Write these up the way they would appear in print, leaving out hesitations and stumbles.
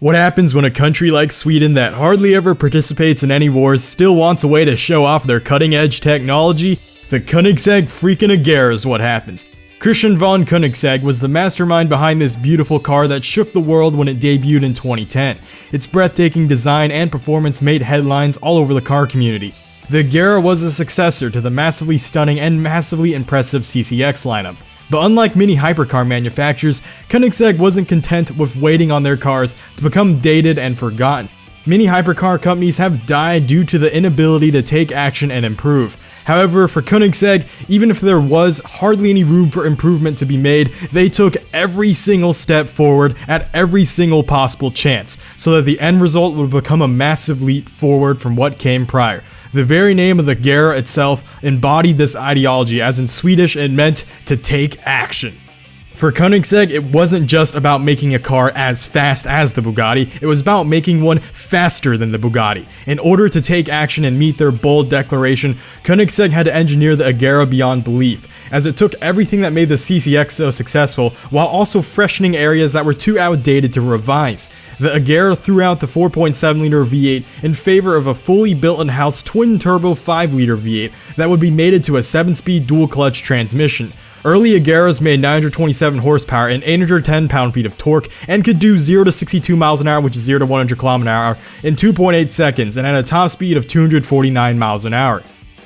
What happens when a country like Sweden that hardly ever participates in any wars still wants a way to show off their cutting-edge technology? The Koenigsegg Freaking Agera is what happens. Christian von Koenigsegg was the mastermind behind this beautiful car that shook the world when it debuted in 2010. Its breathtaking design and performance made headlines all over the car community. The Agera was a successor to the massively stunning and massively impressive CCX lineup. But unlike many hypercar manufacturers, Koenigsegg wasn't content with waiting on their cars to become dated and forgotten. Many hypercar companies have died due to the inability to take action and improve. However, for Koenigsegg, even if there was hardly any room for improvement to be made, they took every single step forward at every single possible chance, so that the end result would become a massive leap forward from what came prior. The very name of the Agera itself embodied this ideology, as in Swedish it meant to take action. For Koenigsegg, it wasn't just about making a car as fast as the Bugatti, it was about making one faster than the Bugatti. In order to take action and meet their bold declaration, Koenigsegg had to engineer the Agera beyond belief, as it took everything that made the CCX so successful, while also freshening areas that were too outdated to revise. The Agera threw out the 4.7-liter V8 in favor of a fully built in-house twin-turbo 5-liter V8 that would be mated to a 7-speed dual-clutch transmission. Early Ageras made 927 horsepower and 810 pound-feet of torque, and could do 0 to 62 miles an hour, which is 0 to 100 km an hour, in 2.8 seconds, and had a top speed of 249 miles an hour.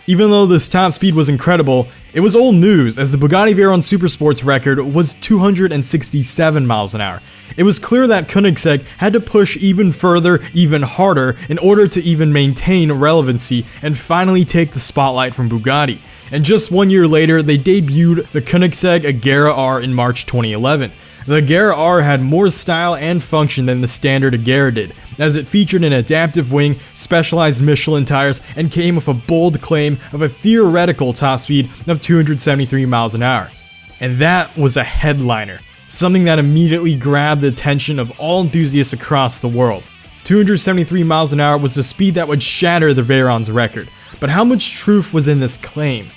Even though this top speed was incredible, it was old news, as the Bugatti Veyron Supersport's record was 267 miles an hour. It was clear that Koenigsegg had to push even further, even harder, in order to even maintain relevancy and finally take the spotlight from Bugatti. And just 1 year later, they debuted the Koenigsegg Agera R in March 2011. The Agera R had more style and function than the standard Agera did, as it featured an adaptive wing, specialized Michelin tires, and came with a bold claim of a theoretical top speed of 273 miles an hour. And that was a headliner, something that immediately grabbed the attention of all enthusiasts across the world. 273 miles an hour was the speed that would shatter the Veyron's record, but how much truth was in this claim?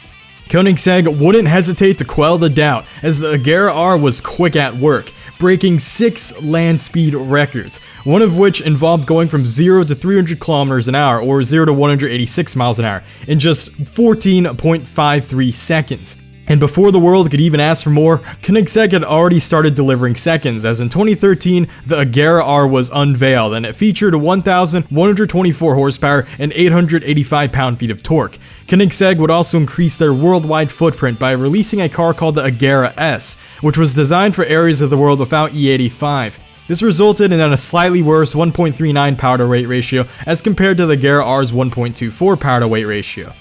Koenigsegg wouldn't hesitate to quell the doubt, as the Agera R was quick at work, breaking 6 land speed records, one of which involved going from 0 to 300 kilometers an hour, or 0 to 186 miles an hour, in just 14.53 seconds. And before the world could even ask for more, Koenigsegg had already started delivering seconds, as in 2013, the Agera R was unveiled, and it featured 1,124 horsepower and 885 pound-feet of torque. Koenigsegg would also increase their worldwide footprint by releasing a car called the Agera S, which was designed for areas of the world without E85. This resulted in a slightly worse 1.39 power-to-weight ratio as compared to the Agera R's 1.24 power-to-weight ratio.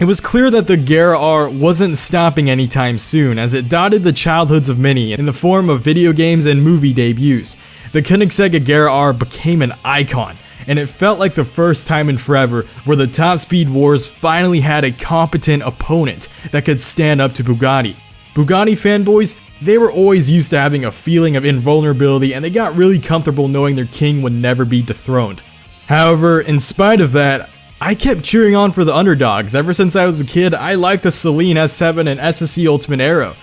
It was clear that the Agera R wasn't stopping anytime soon, as it dotted the childhoods of many in the form of video games and movie debuts. The Koenigsegg Agera R became an icon, and it felt like the first time in forever where the top speed wars finally had a competent opponent that could stand up to Bugatti. Bugatti fanboys, they were always used to having a feeling of invulnerability, and they got really comfortable knowing their king would never be dethroned. However, in spite of that, I kept cheering on for the underdogs. Ever since I was a kid, I liked the Saleen S7 and SSC Ultimate Aero.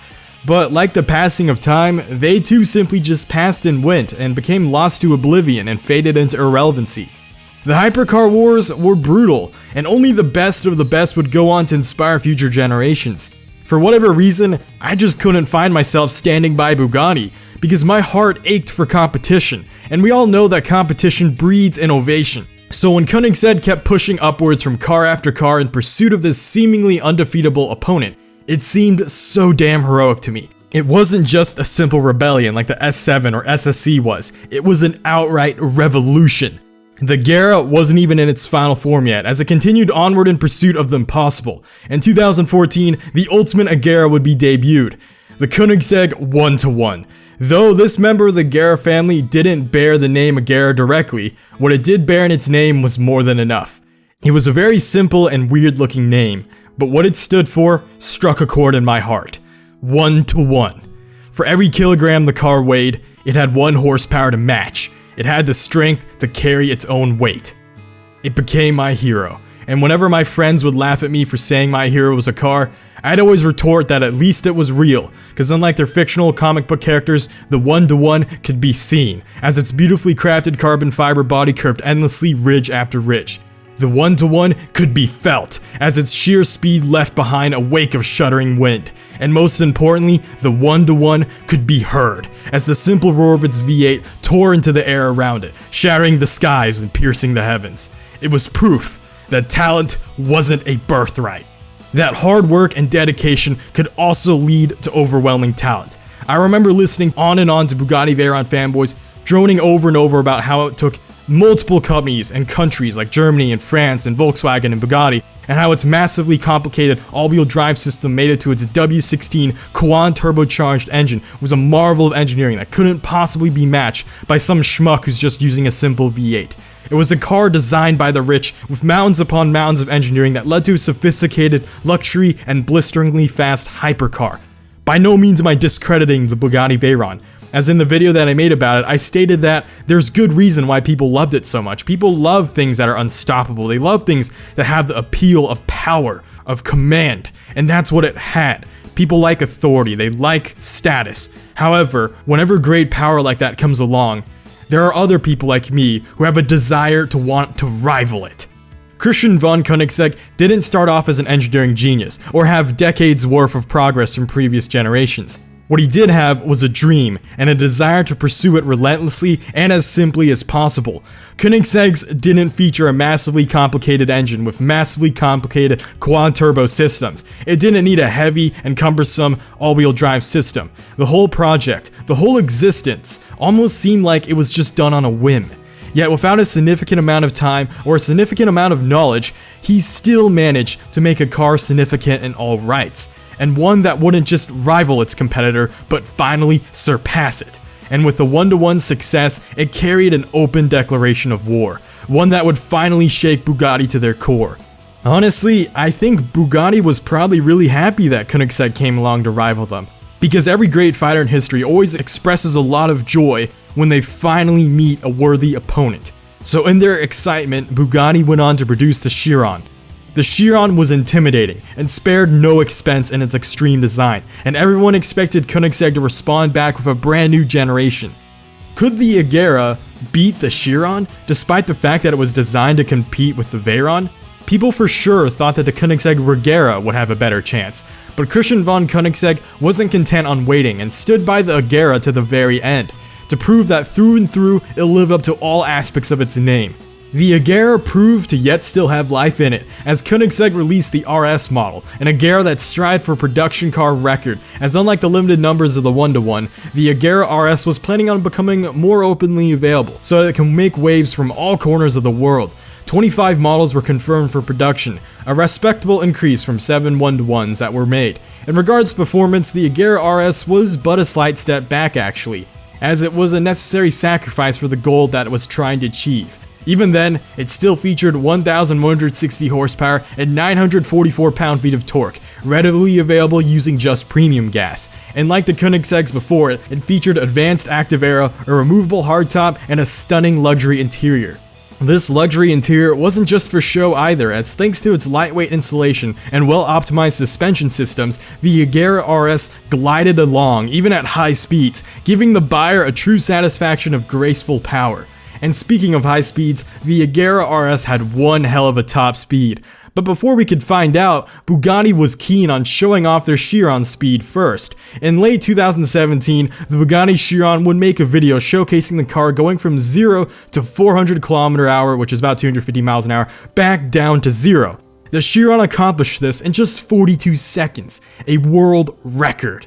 But like the passing of time, they too simply just passed and went, and became lost to oblivion and faded into irrelevancy. The hypercar wars were brutal, and only the best of the best would go on to inspire future generations. For whatever reason, I just couldn't find myself standing by Bugatti, because my heart ached for competition, and we all know that competition breeds innovation. So when Koenigsegg kept pushing upwards from car after car in pursuit of this seemingly undefeatable opponent, it seemed so damn heroic to me. It wasn't just a simple rebellion like the S7 or SSC was, it was an outright revolution. The Agera wasn't even in its final form yet, as it continued onward in pursuit of the impossible. In 2014, the Ultimate Agera would be debuted, the Koenigsegg 1-to-1. Though this member of the Agera family didn't bear the name Agera directly, what it did bear in its name was more than enough. It was a very simple and weird looking name, but what it stood for struck a chord in my heart. 1-to-1. For every kilogram the car weighed, it had 1 horsepower to match. It had the strength to carry its own weight. It became my hero, And whenever my friends would laugh at me for saying my hero was a car, I'd always retort that at least it was real, because unlike their fictional comic book characters, the 1-to-1 could be seen, as its beautifully crafted carbon fiber body curved endlessly ridge after ridge. The 1-to-1 could be felt, as its sheer speed left behind a wake of shuddering wind. And most importantly, the 1-to-1 could be heard, as the simple roar of its V8 tore into the air around it, shattering the skies and piercing the heavens. It was proof that talent wasn't a birthright. That hard work and dedication could also lead to overwhelming talent. I remember listening on and on to Bugatti Veyron fanboys droning over and over about how it took multiple companies and countries like Germany and France and Volkswagen and Bugatti, and how its massively complicated all-wheel drive system made it to its W16 quad turbocharged engine was a marvel of engineering that couldn't possibly be matched by some schmuck who's just using a simple V8. It was a car designed by the rich with mountains upon mountains of engineering that led to a sophisticated, luxury, and blisteringly fast hypercar. By no means am I discrediting the Bugatti Veyron, as in the video that I made about it, I stated that there's good reason why people loved it so much. People love things that are unstoppable. They love things that have the appeal of power, of command, and that's what it had. People like authority, they like status. However, whenever great power like that comes along, there are other people like me who have a desire to want to rival it. Chiron von Koenigsegg didn't start off as an engineering genius, or have decades worth of progress from previous generations. What he did have was a dream, and a desire to pursue it relentlessly and as simply as possible. Koenigsegg's didn't feature a massively complicated engine with massively complicated quad-turbo systems. It didn't need a heavy and cumbersome all-wheel drive system. The whole project, the whole existence, almost seemed like it was just done on a whim. Yet without a significant amount of time or a significant amount of knowledge, he still managed to make a car significant in all rights, and one that wouldn't just rival its competitor, but finally surpass it. And with the 1-to-1 success, it carried an open declaration of war, one that would finally shake Bugatti to their core. Honestly, I think Bugatti was probably really happy that Koenigsegg came along to rival them, because every great fighter in history always expresses a lot of joy when they finally meet a worthy opponent. So in their excitement, Bugatti went on to produce the Chiron. The Chiron was intimidating and spared no expense in its extreme design, and everyone expected Koenigsegg to respond back with a brand new generation. Could the Agera beat the Chiron, despite the fact that it was designed to compete with the Veyron? People for sure thought that the Koenigsegg Regera would have a better chance, but Chiron von Koenigsegg wasn't content on waiting and stood by the Agera to the very end, to prove that through and through it'll live up to all aspects of its name. The Agera proved to yet still have life in it, as Koenigsegg released the RS model, an Agera that strived for production car record, as unlike the limited numbers of the 1-to-1, the Agera RS was planning on becoming more openly available, so that it can make waves from all corners of the world. 25 models were confirmed for production, a respectable increase from 7 1-to-1s that were made. In regards to performance, the Agera RS was but a slight step back actually, as it was a necessary sacrifice for the goal that it was trying to achieve. Even then, it still featured 1,160 horsepower and 944 pound-feet of torque, readily available using just premium gas. And like the Koenigsegg's before it, it featured advanced active aero, a removable hardtop, and a stunning luxury interior. This luxury interior wasn't just for show either, as thanks to its lightweight insulation and well-optimized suspension systems, the Agera RS glided along even at high speeds, giving the buyer a true satisfaction of graceful power. And speaking of high speeds, the Agera RS had one hell of a top speed. But before we could find out, Bugatti was keen on showing off their Chiron speed first. In late 2017, the Bugatti Chiron would make a video showcasing the car going from 0 to 400 km/h, which is about 250 miles an hour, back down to 0. The Chiron accomplished this in just 42 seconds, a world record.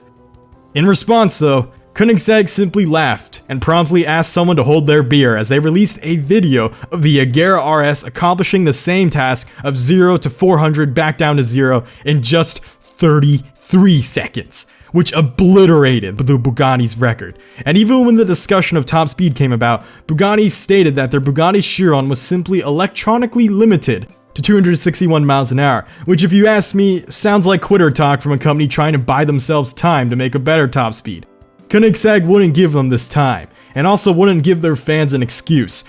In response though, Koenigsegg simply laughed and promptly asked someone to hold their beer as they released a video of the Agera RS accomplishing the same task of 0 to 400 back down to 0 in just 33 seconds, which obliterated the Bugatti's record. And even when the discussion of top speed came about, Bugatti stated that their Bugatti Chiron was simply electronically limited to 261 miles an hour, which if you ask me, sounds like quitter talk from a company trying to buy themselves time to make a better top speed. Koenigsegg wouldn't give them this time, and also wouldn't give their fans an excuse.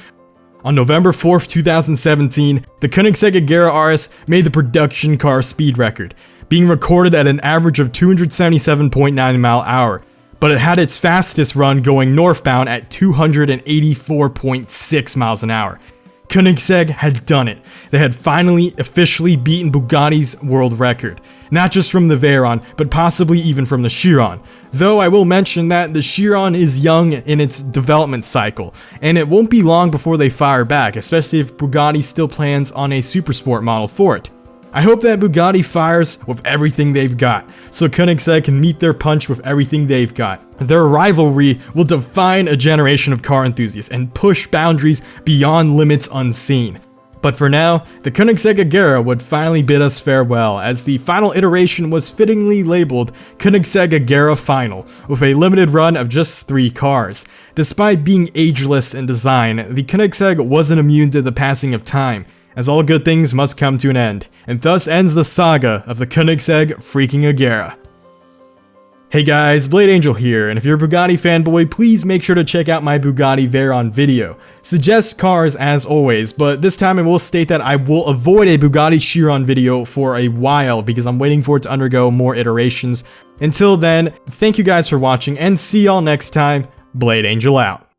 On November 4th, 2017, the Koenigsegg Agera RS made the production car speed record, being recorded at an average of 277.9 mph, but it had its fastest run going northbound at 284.6 miles an hour. Koenigsegg had done it. They had finally officially beaten Bugatti's world record. Not just from the Veyron, but possibly even from the Chiron. Though I will mention that the Chiron is young in its development cycle, and it won't be long before they fire back, especially if Bugatti still plans on a Supersport model for it. I hope that Bugatti fires with everything they've got, so Koenigsegg can meet their punch with everything they've got. Their rivalry will define a generation of car enthusiasts and push boundaries beyond limits unseen. But for now, the Koenigsegg Agera would finally bid us farewell, as the final iteration was fittingly labeled Koenigsegg Agera Final, with a limited run of just 3 cars. Despite being ageless in design, the Koenigsegg wasn't immune to the passing of time, as all good things must come to an end, and thus ends the saga of the Koenigsegg Freaking Agera. Hey guys, Blade Angel here, and if you're a Bugatti fanboy, please make sure to check out my Bugatti Veyron video. Suggest cars as always, but this time I will state that I will avoid a Bugatti Chiron video for a while because I'm waiting for it to undergo more iterations. Until then, thank you guys for watching and see y'all next time. Blade Angel out.